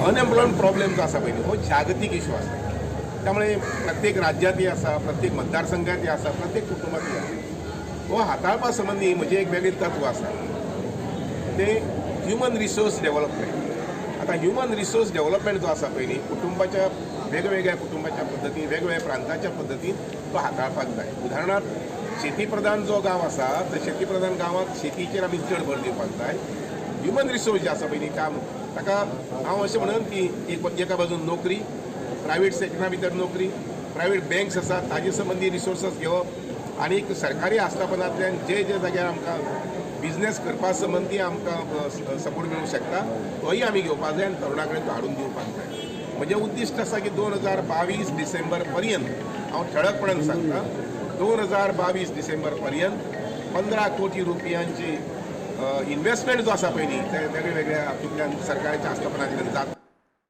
Unemployment problem जो आसा पळय हो जागतीक इशू आसा. त्यामुळे प्रत्येक राज्यातही आसा, प्रत्येक मतदारसंघातही आसा, प्रत्येक कुटुंबातही आसा. हो हाताळपा संबंधी म्हजें एक वेगळें तत्व आसा ते ह्युमन रिसोर्स डेव्हलपमेंट. आता ह्युमन रिसोर्स डेव्हलपमेंट जो आसा पळय न्ही कुटुंबाच्या वेगवेगळ्या कुटुंबाच्या पद्दतीन वेगवेगळ्या प्रांताच्या पद्दतीन तो हाताळपाक जाय. उदाहरणार्थ शेती प्रधान जो गांव आसा त्या शेती प्रधान गांवांत शेतीचेर आमी चड भर दिवपाक जाय. ह्युमन रिसोर्स जे आसा पळय न्ही ताका हांव अशें म्हणन की एका बाजून नोकरी, प्रायवेट सेक्टरा भितर नोकरी, प्रायवेट बँक्स आसात ताजे संबंधी रिसोर्सस घेवप आनी सरकारी आस्थापनांतल्यान जे जाग्यार आमकां बिझनेस करपा संबंधी आमकां सपोर्ट मेळूंक शकता तोही आमी घेवपाक जाय आनी तरुणा कडेन तो हाडून दिवपाक जाय. म्हजें उद्दिश्ट आसा की 2022 डिसेंबर पर्यंत हांव ठळकपणान सांगता 2022 डिसेंबर पर्यंत 15 कोटी रुपयांची इन्व्हेस्टमेंट जो आसा पळय न्ही ते वेगळ्या वेगळ्या हातूंतल्यान सरकाराच्या आस्थापनांतल्यान जाता.